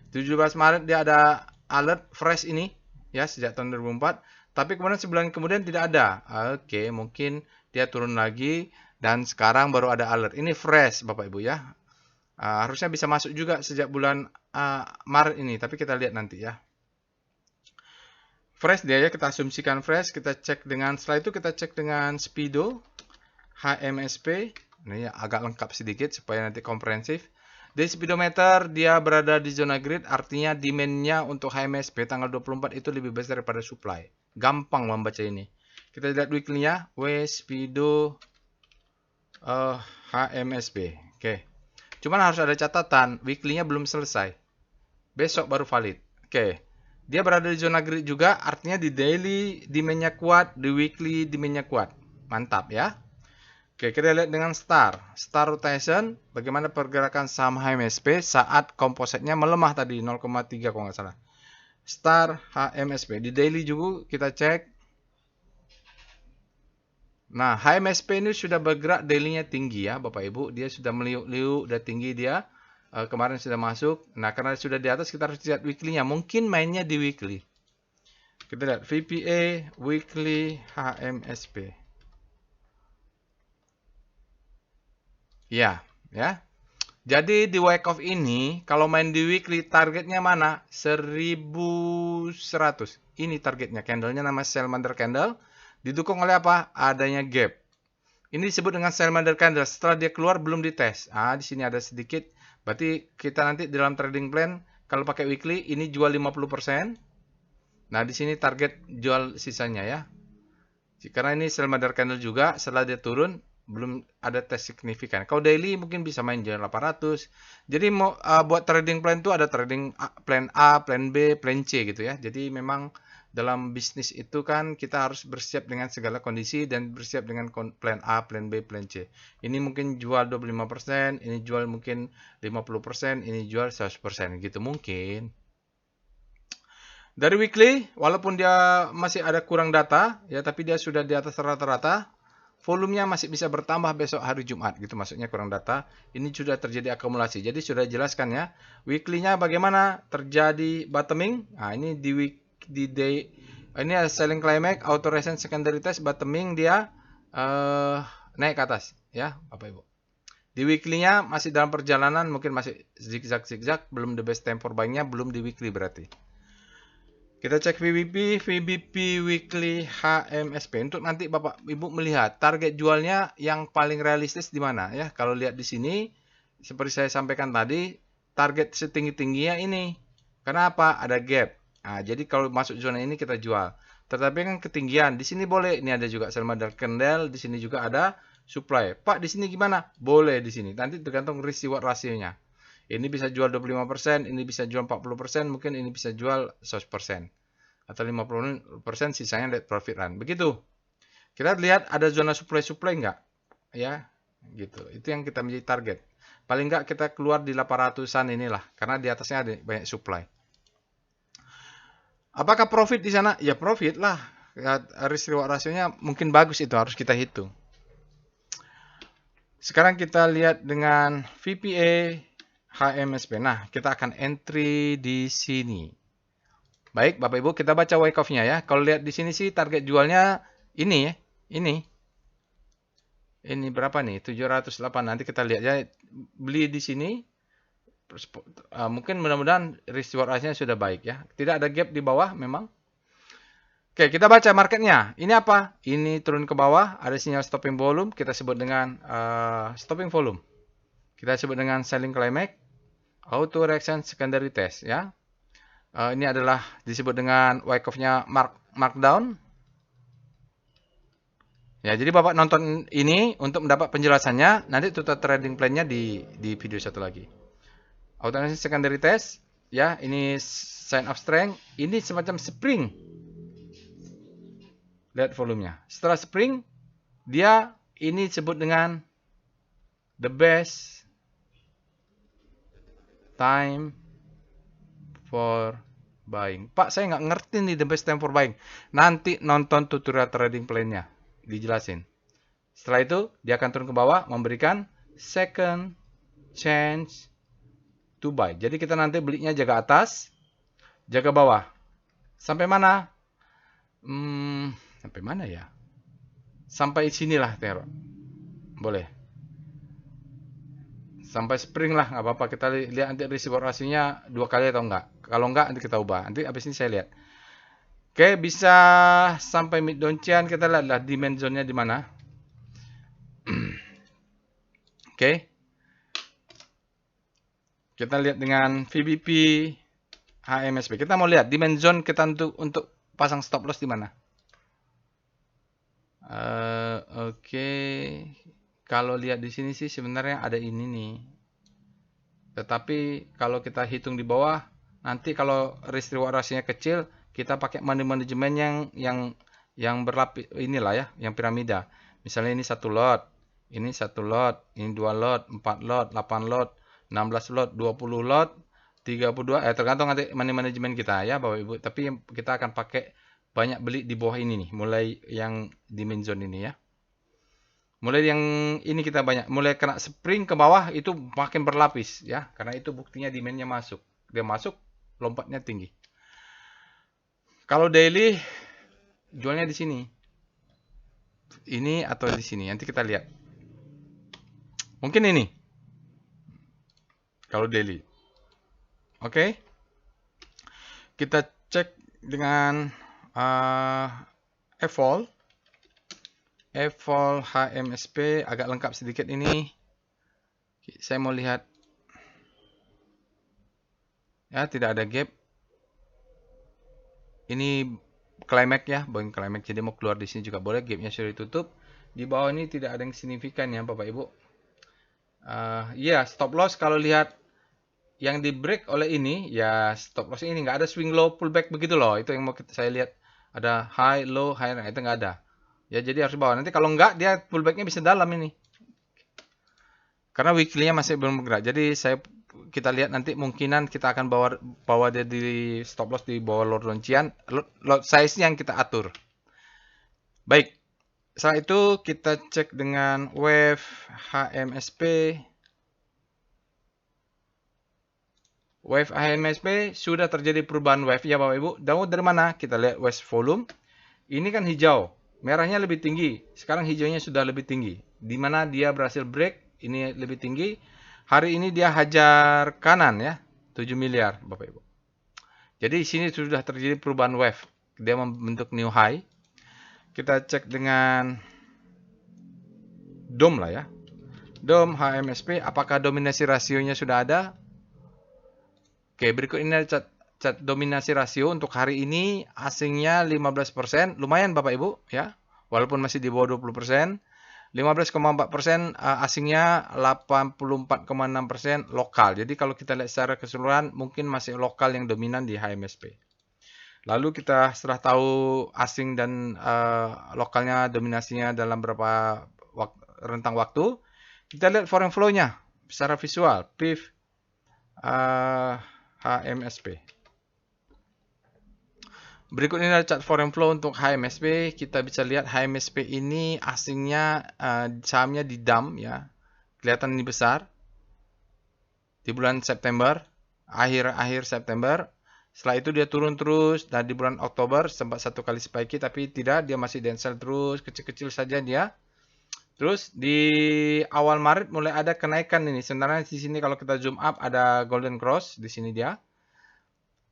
17 Maret dia ada alert fresh ini ya, sejak tahun 2004. Tapi kemudian sebulan kemudian tidak ada. Oke, mungkin dia turun lagi dan sekarang baru ada alert. Ini fresh Bapak Ibu ya. Harusnya bisa masuk juga sejak bulan Maret ini, tapi kita lihat nanti ya. Fresh dia ya, kita asumsikan fresh, kita cek dengan, setelah itu kita cek dengan Speedo, HMSP, ini ya, agak lengkap sedikit supaya nanti komprehensif. Di speedometer dia berada di zona grid, artinya demand-nya untuk HMSP tanggal 24 itu lebih besar daripada supply. Gampang membaca ini. Kita lihat weekly-nya, Speedo HMSP. Oke. Cuman harus ada catatan, weekly-nya belum selesai. Besok baru valid. Oke. Dia berada di zona grid juga, artinya di daily demand-nya kuat, di weekly demand-nya kuat. Mantap ya. Oke, kita lihat dengan Star rotation, bagaimana pergerakan saham HMSP saat kompositnya melemah tadi 0,3 kalau nggak salah. Star HMSP di daily juga kita cek. Nah, HMSP ini sudah bergerak daily-nya tinggi ya, Bapak Ibu. Dia sudah meliuk-liuk, udah tinggi dia. Kemarin sudah masuk. Nah, karena sudah di atas, kita harus lihat weekly-nya. Mungkin mainnya di weekly. Kita lihat VPA weekly HMSP. Ya. Jadi di wake off ini, kalau main di weekly, targetnya mana? 1100. Ini targetnya. Candlenya nama Salamander Candle. Didukung oleh apa? Adanya gap. Ini disebut dengan Salamander Candle. Setelah dia keluar, belum dites. Di sini ada sedikit. Berarti kita nanti dalam trading plan, kalau pakai weekly, ini jual 50%. Nah, di sini target jual sisanya ya. Karena ini Salamander Candle juga, setelah dia turun, belum ada tes signifikan. Kalau daily mungkin bisa main jual 800. Jadi mau buat trading plan itu ada trading plan A, plan B, plan C gitu ya. Jadi memang dalam bisnis itu kan kita harus bersiap dengan segala kondisi dan bersiap dengan plan A, plan B, plan C. Ini mungkin jual 25%, ini jual mungkin 50%, ini jual 100% gitu mungkin. Dari weekly, walaupun dia masih ada kurang data, ya tapi dia sudah di atas rata-rata, volumenya masih bisa bertambah besok hari Jumat, gitu maksudnya kurang data. Ini sudah terjadi akumulasi. Jadi sudah jelaskan ya. Weekly-nya bagaimana? Terjadi bottoming. Nah, ini di day ini ada selling climax, auto recent secondary test, bottoming dia naik ke atas ya, Bapak Ibu. Di weekly-nya masih dalam perjalanan, mungkin masih zigzag, belum the best time for buying-nya, belum di weekly berarti. Kita cek VBP weekly HMSP untuk nanti Bapak Ibu melihat target jualnya yang paling realistis di mana ya. Kalau lihat di sini seperti saya sampaikan tadi, target setinggi-tingginya ini. Kenapa? Ada gap. Nah, jadi kalau masuk zona ini kita jual. Tetapi kan ketinggian. Di sini boleh. Ini ada juga Salamander Candle, di sini juga ada supply. Pak, di sini gimana? Boleh di sini. Nanti tergantung risk reward rasionya. Ini bisa jual 25%, ini bisa jual 40%, mungkin ini bisa jual 100%. Atau 50%, sisanya net profit run. Begitu. Kita lihat ada zona supply enggak? Ya, gitu. Itu yang kita menjadi target. Paling enggak kita keluar di 800-an inilah, karena di atasnya ada banyak supply. Apakah profit di sana? Ya profit lah. Risk reward rasionya mungkin bagus, itu harus kita hitung. Sekarang kita lihat dengan VPA HMSP. Nah, kita akan entry di sini. Baik, Bapak Ibu, kita baca wake off-nya ya. Kalau lihat di sini sih target jualnya ini ya. Ini berapa nih? 708. Nanti kita lihat ya. Beli di sini. Mungkin mudah-mudahan risk reward ratio sudah baik ya. Tidak ada gap di bawah memang. Oke, kita baca marketnya. Ini apa? Ini turun ke bawah, ada sinyal stopping volume, kita sebut dengan stopping volume. Kita sebut dengan selling climax, auto reaction secondary test ya. Ini adalah disebut dengan wake off-nya markdown. Ya, jadi Bapak nonton ini untuk mendapat penjelasannya, nanti total trading plan-nya di video satu lagi. Auto reaction secondary test, ya, ini sign of strength, ini semacam spring. Lihat volumenya. Setelah spring, dia ini disebut dengan the best time for buying. Pak, saya nggak ngerti nih the best time for buying. Nanti nonton tutorial trading plan-nya, dijelasin. Setelah itu, dia akan turun ke bawah, memberikan second chance to buy. Jadi kita nanti belinya jaga atas, jaga bawah. Sampai mana? Sampai mana ya? Sampai sinilah, Tero. Boleh. Sampai spring lah, nggak apa-apa. Kita lihat nanti risiko rasinya 2 kali atau enggak. Kalau enggak, nanti kita ubah. Nanti abis ini saya lihat. Oke, bisa sampai mid downtrend. Kita lihatlah demand zone-nya di mana. Oke. Kita lihat dengan VBP HMSP. Kita mau lihat demand zone kita untuk pasang stop loss di mana. Oke. Kalau lihat di sini sih sebenarnya ada ini nih. Tetapi kalau kita hitung di bawah, nanti kalau risk reward rasinya kecil, kita pakai money management yang berlapis inilah ya, yang piramida. Misalnya ini 1 lot, ini 1 lot, ini 2 lot, 4 lot, 8 lot, 16 lot, 20 lot, 32, tergantung nanti money management kita ya Bapak Ibu. Tapi kita akan pakai banyak beli di bawah ini nih, mulai yang demand zone ini ya. Mulai yang ini kita banyak, mulai kena spring ke bawah itu makin berlapis ya, karena itu buktinya demandnya masuk. Dia masuk, lompatnya tinggi. Kalau daily jualnya di sini. Ini atau di sini, nanti kita lihat. Mungkin ini. Kalau daily. Oke. Kita cek dengan evol HMSP agak lengkap sedikit ini. Saya mau lihat. Ya, tidak ada gap. Ini climax ya, buying climax. Jadi mau keluar di sini juga boleh. Gapnya sudah ditutup. Di bawah ini tidak ada yang signifikan ya, Bapak Ibu. Stop loss kalau lihat yang di break oleh ini, ya stop loss ini nggak ada swing low pullback begitu loh. Itu yang mau saya lihat. Ada high, low, high, nah itu nggak ada. Ya jadi harus bawa. Nanti kalau nggak dia pullbacknya bisa dalam ini. Karena weekly-nya masih belum bergerak. Jadi kita lihat nanti mungkinan kita akan bawa dia di stop loss di bawah lot rincian, lot size-nya yang kita atur. Baik. Setelah itu kita cek dengan wave HMSP. Wave HMSP sudah terjadi perubahan wave ya Bapak Ibu. Dari mana? Kita lihat wave volume. Ini kan hijau. Merahnya lebih tinggi. Sekarang hijaunya sudah lebih tinggi. Di mana dia berhasil break, ini lebih tinggi. Hari ini dia hajar kanan ya. 7 miliar Bapak Ibu. Jadi di sini sudah terjadi perubahan wave. Dia membentuk new high. Kita cek dengan DOM lah ya. DOM HMSP. Apakah dominasi rasionya sudah ada? Oke, berikut ini ada cat dominasi rasio untuk hari ini asingnya 15%, lumayan Bapak Ibu ya. Walaupun masih di bawah 20%. 15,4% asingnya, 84,6% lokal. Jadi kalau kita lihat secara keseluruhan mungkin masih lokal yang dominan di HMSP. Lalu kita setelah tahu asing dan lokalnya dominasinya dalam berapa rentang waktu, kita lihat foreign flow-nya secara visual, PIF HMSP. Berikut ini adalah chart foreign flow untuk HMSP. Kita bisa lihat HMSP ini asingnya sahamnya di dump ya. Kelihatan ini besar. Di bulan September, akhir September. Setelah itu dia turun terus dan di bulan Oktober sempat 1 kali spike tapi tidak, dia masih downsell terus, kecil-kecil saja dia. Terus di awal Maret mulai ada kenaikan ini. Sebenarnya di sini kalau kita zoom up ada golden cross di sini dia.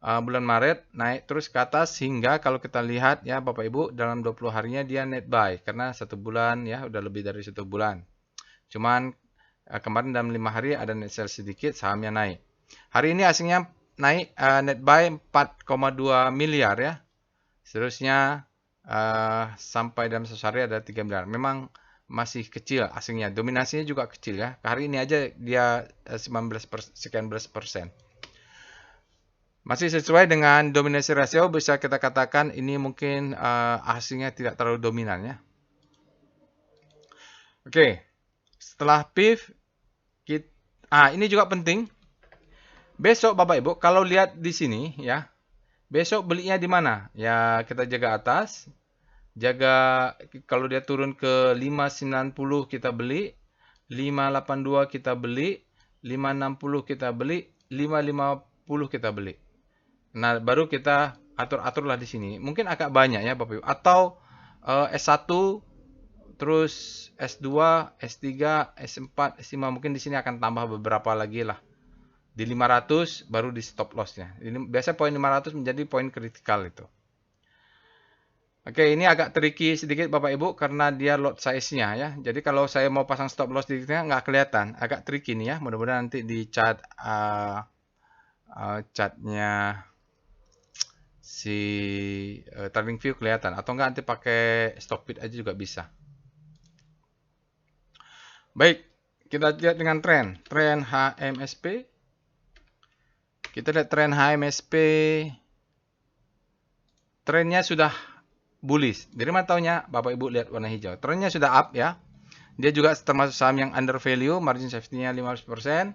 Bulan Maret naik terus ke atas hingga kalau kita lihat ya Bapak Ibu dalam 20 harinya dia net buy karena 1 bulan ya udah lebih dari 1 bulan. Cuman kemarin dalam 5 hari ada net sell sedikit, sahamnya naik. Hari ini asingnya naik net buy 4,2 miliar ya. Seterusnya sampai dalam 1 hari ada 3 miliar. Memang masih kecil asingnya, dominasinya juga kecil ya. Hari ini aja dia 19%. Masih sesuai dengan dominasi rasio, bisa kita katakan ini mungkin asingnya tidak terlalu dominan ya. Oke, setelah PIF, ini juga penting. Besok Bapak Ibu, kalau lihat di sini ya, Besok belinya di mana? Ya kita jaga atas. Jaga kalau dia turun ke 590 kita beli, 582 kita beli, 560 kita beli, 550 kita beli. Nah, baru kita atur-aturlah di sini. Mungkin agak banyak ya Bapak Ibu. Atau S1 terus S2, S3, S4, S5 mungkin di sini akan tambah beberapa lagi lah. Di 500 baru di stop loss-nya. Ini biasa poin 500 menjadi poin kritikal itu. Oke, ini agak tricky sedikit Bapak Ibu karena dia lot size-nya ya. Jadi kalau saya mau pasang stop loss di tengah nggak kelihatan. Agak tricky nih ya. Mudah-mudahan nanti di chartnya si TradingView kelihatan. Atau nggak nanti pakai Stockbit aja juga bisa. Baik, kita lihat dengan tren. Tren HMSP. Kita lihat tren HMSP. Trennya sudah bullish. Dari mana taunya? Bapak Ibu lihat warna hijau. Trennya sudah up ya. Dia juga termasuk saham yang under value. Margin safety-nya 15%.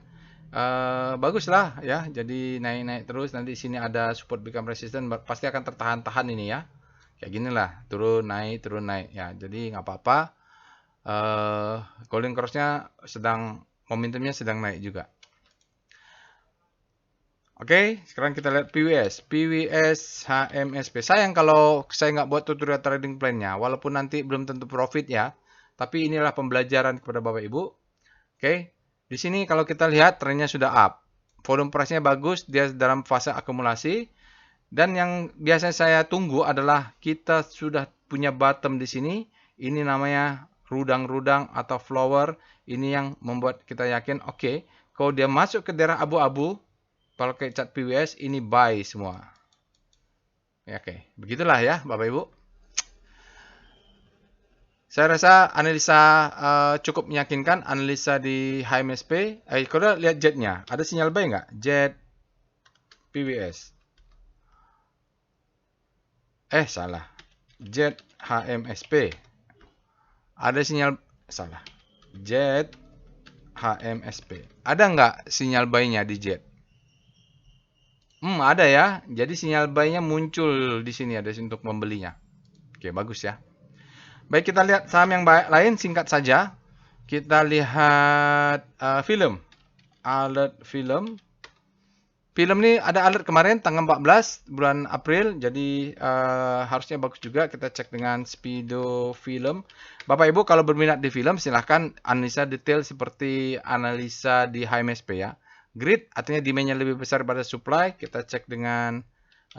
Baguslah ya. Jadi naik-naik terus. Nanti sini ada support become resistance. Pasti akan tertahan-tahan ini ya. Kayak gini lah. Turun naik, turun naik. Ya, jadi nggak apa-apa. Golden cross-nya sedang, momentumnya sedang naik juga. Oke, sekarang kita lihat PWS. PWS HMSP. Sayang kalau saya nggak buat tutorial trading plan-nya. Walaupun nanti belum tentu profit ya. Tapi inilah pembelajaran kepada Bapak Ibu. Oke, di sini kalau kita lihat trennya sudah up. Volume price-nya bagus. Dia dalam fase akumulasi. Dan yang biasanya saya tunggu adalah kita sudah punya bottom di sini. Ini namanya rudang-rudang atau flower. Ini yang membuat kita yakin, oke, kalau dia masuk ke daerah abu-abu, kalau kayak chart PWS ini buy semua. Ya, oke, begitulah ya Bapak Ibu. Saya rasa analisa cukup meyakinkan. Analisa di HMSP. Kalau lihat JET-nya, ada sinyal buy nggak? JET PWS. Salah. JET HMSP. Ada sinyal, salah. JET HMSP. Ada nggak sinyal buy-nya di JET? Ada ya. Jadi sinyal buy-nya muncul di sini ada untuk membelinya. Oke, bagus ya. Baik, kita lihat saham yang lain singkat saja. Kita lihat film. Alert film. Film ini ada alert kemarin tanggal 14 bulan April. Jadi harusnya bagus juga. Kita cek dengan Speedo Film. Bapak Ibu kalau berminat di film silahkan analisa detail seperti analisa di HMSP ya. Grid artinya demand-nya lebih besar pada supply. Kita cek dengan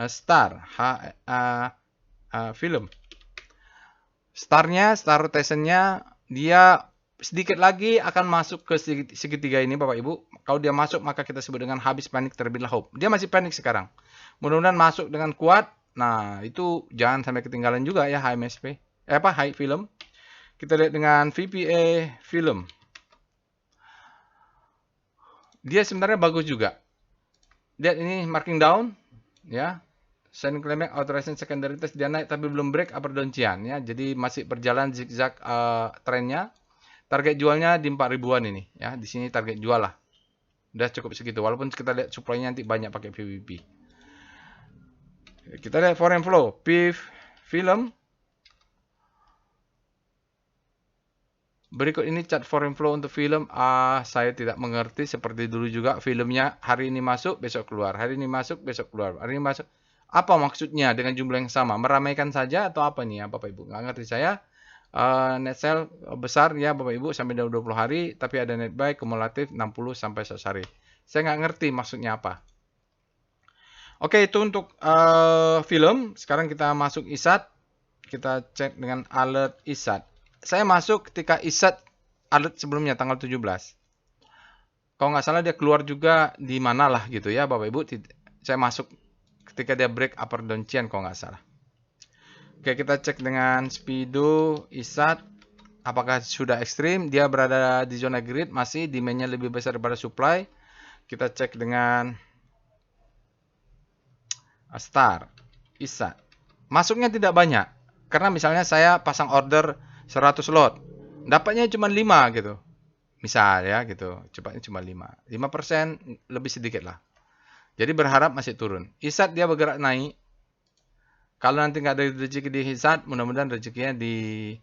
star film. Star-nya, star rotation-nya dia sedikit lagi akan masuk ke segitiga ini Bapak Ibu. Kalau dia masuk maka kita sebut dengan habis panik terbitlah hope. Dia masih panik sekarang. Mudah-mudahan masuk dengan kuat. Nah, itu jangan sampai ketinggalan juga ya HMSP. High film. Kita lihat dengan VPA film. Dia sebenarnya bagus juga. Lihat ini marking down ya. Sign climax authorization secondary test dia naik tapi belum break upper downtrend ya. Jadi masih berjalan zigzag trennya. Target jualnya di 4.000-an ini ya. Di sini target jual lah. Udah cukup segitu. Walaupun kita lihat supply-nya nanti banyak pakai PVP. Kita lihat foreign flow, PIF film. Berikut ini chart foreign flow untuk film. Saya tidak mengerti seperti dulu juga filmnya hari ini masuk, besok keluar. Hari ini masuk, besok keluar. Hari ini masuk. Apa maksudnya dengan jumlah yang sama? Meramaikan saja atau apa nih ya Bapak Ibu? Nggak ngerti saya. Net sell besar ya Bapak Ibu sampai 20 hari. Tapi ada net buy kumulatif 60 sampai 100 hari. Saya nggak ngerti maksudnya apa. Oke, itu untuk film. Sekarang kita masuk ISAT. Kita cek dengan alert ISAT. Saya masuk ketika ISAT alert sebelumnya tanggal 17. Kalau nggak salah dia keluar juga di mana lah gitu ya Bapak Ibu. Saya masuk ketika dia break upper downtrend kalau nggak salah. Oke, kita cek dengan Speedo ISAT. Apakah sudah ekstrim? Dia berada di zona grid masih. Demand-nya lebih besar daripada supply. Kita cek dengan Star ISAT. Masuknya tidak banyak. Karena misalnya saya pasang order 100 lot. Dapatnya cuma 5 gitu. Misal ya gitu. Cepatnya cuma 5%. 5% lebih sedikit lah. Jadi berharap masih turun. ISAT dia bergerak naik. Kalau nanti nggak ada rezeki di Hisat, mudah-mudahan rezekinya di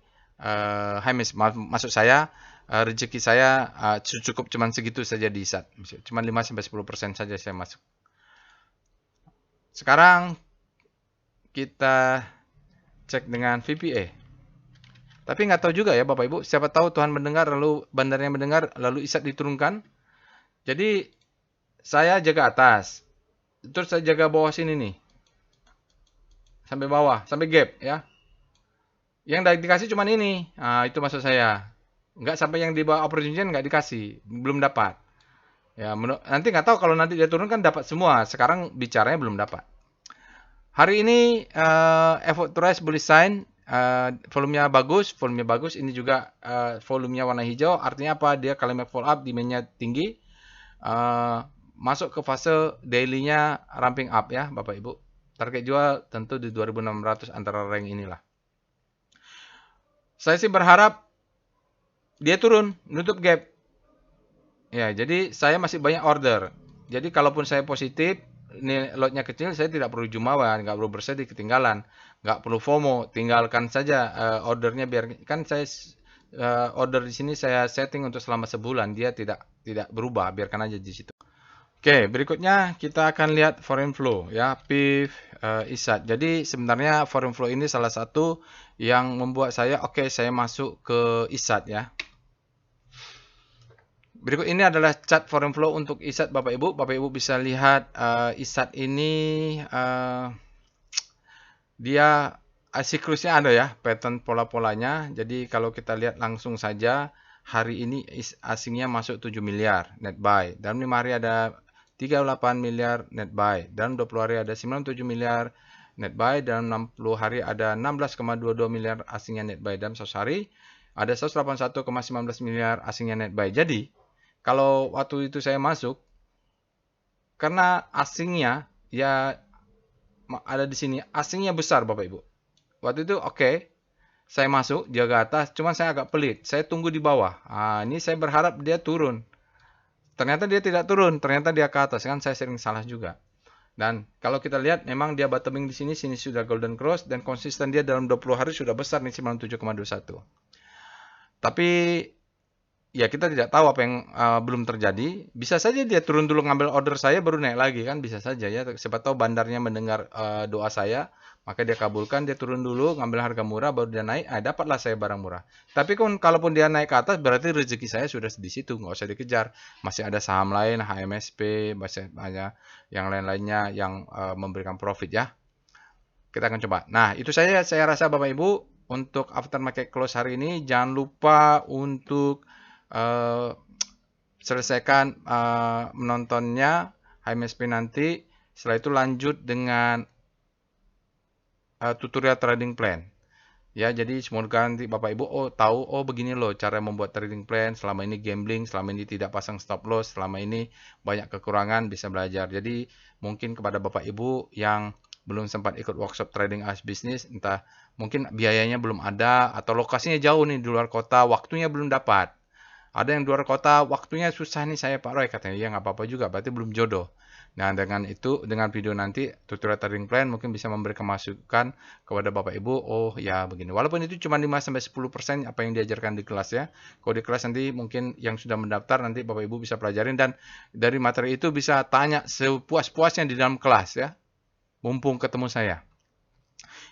Hemis. Maksud saya, rezeki saya cukup cuman segitu saja di Hisat. Cuman 5-10% saja saya masuk. Sekarang kita cek dengan VPA. Tapi nggak tahu juga ya Bapak Ibu. Siapa tahu Tuhan mendengar, lalu bandarnya mendengar, lalu Hisat diturunkan. Jadi saya jaga atas. Terus saya jaga bawah sini nih. Sampai bawah, sampai gap ya. Yang dikasih cuma ini. Nah, itu maksud saya. Nggak sampai yang di bawah opportunity nggak dikasih. Belum dapat. Ya, nanti nggak tahu kalau nanti dia turun kan dapat semua. Sekarang bicaranya belum dapat. Hari ini effort to rise bullish sign. Volumenya bagus. Ini juga volumenya warna hijau. Artinya apa? Dia kalimat fall up, demand-nya tinggi. Masuk ke fase daily-nya ramping up ya Bapak Ibu. Target jual tentu di 2600 antara rank inilah. Saya sih berharap dia turun, nutup gap. Ya, jadi saya masih banyak order. Jadi kalaupun saya positif, ini lotnya kecil, saya tidak perlu jumawa, nggak perlu bersedih ketinggalan, nggak perlu FOMO, tinggalkan saja ordernya biar kan saya order di sini saya setting untuk selama sebulan, dia tidak berubah, biarkan aja di situ. Oke, berikutnya kita akan lihat foreign flow ya, PIF, ISAT. Jadi sebenarnya foreign flow ini salah satu yang membuat saya saya masuk ke ISAT ya. Berikut ini adalah chart foreign flow untuk ISAT Bapak Ibu. Bapak Ibu bisa lihat ISAT ini dia siklusnya ada ya, pattern pola-polanya. Jadi kalau kita lihat langsung saja hari ini asingnya masuk 7 miliar net buy. Dalam 5 hari ada 38 miliar net buy. Dalam 20 hari ada 97 miliar net buy. Dalam 60 hari ada 16,22 miliar asingnya net buy. Dalam 100 hari ada 181,19 miliar asingnya net buy. Jadi, kalau waktu itu saya masuk, karena asingnya ya ada di sini, asingnya besar Bapak Ibu. Waktu itu saya masuk jaga atas, cuman saya agak pelit. Saya tunggu di bawah. Ini saya berharap dia turun. Ternyata dia tidak turun, ternyata dia ke atas. Kan saya sering salah juga. Dan kalau kita lihat memang dia bottoming di sini sudah golden cross dan konsisten dia dalam 20 hari sudah besar nih 97,21. Tapi ya kita tidak tahu apa yang belum terjadi. Bisa saja dia turun dulu ngambil order saya baru naik lagi kan bisa saja ya. Siapa tahu bandarnya mendengar doa saya, maka dia kabulkan, dia turun dulu ngambil harga murah baru dia naik, dapatlah saya barang murah. Tapi kalaupun dia naik ke atas berarti rezeki saya sudah di situ, nggak usah dikejar. Masih ada saham lain, HMSP, masih banyak yang lain-lainnya yang memberikan profit ya. Kita akan coba. Nah, itu saya rasa Bapak Ibu untuk aftermarket close hari ini. Jangan lupa untuk selesaikan menontonnya HMSP nanti. Setelah itu lanjut dengan tutorial trading plan. Ya, jadi semoga nanti Bapak Ibu tahu begini loh cara membuat trading plan. Selama ini gambling, selama ini tidak pasang stop loss, selama ini banyak kekurangan bisa belajar. Jadi mungkin kepada Bapak Ibu yang belum sempat ikut workshop trading as bisnis, entah mungkin biayanya belum ada atau lokasinya jauh nih di luar kota, waktunya belum dapat. Ada yang di luar kota, waktunya susah nih saya Pak Roy, katanya. Ya nggak apa-apa juga, berarti belum jodoh. Nah, dengan itu, dengan video nanti, tutorial trading plan mungkin bisa memberikan masukan kepada Bapak Ibu, ya begini. Walaupun itu cuma 5-10% apa yang diajarkan di kelas ya. Kalau di kelas nanti mungkin yang sudah mendaftar, nanti Bapak Ibu bisa pelajarin. Dan dari materi itu bisa tanya sepuas-puasnya di dalam kelas ya. Mumpung ketemu saya.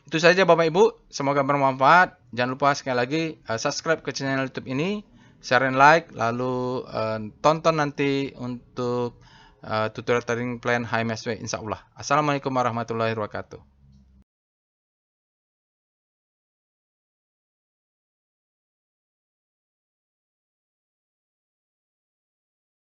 Itu saja Bapak Ibu, semoga bermanfaat. Jangan lupa sekali lagi subscribe ke channel YouTube ini, share and like, lalu tonton nanti untuk tutorial trading plan HMSP insya Allah. Assalamualaikum warahmatullahi wabarakatuh.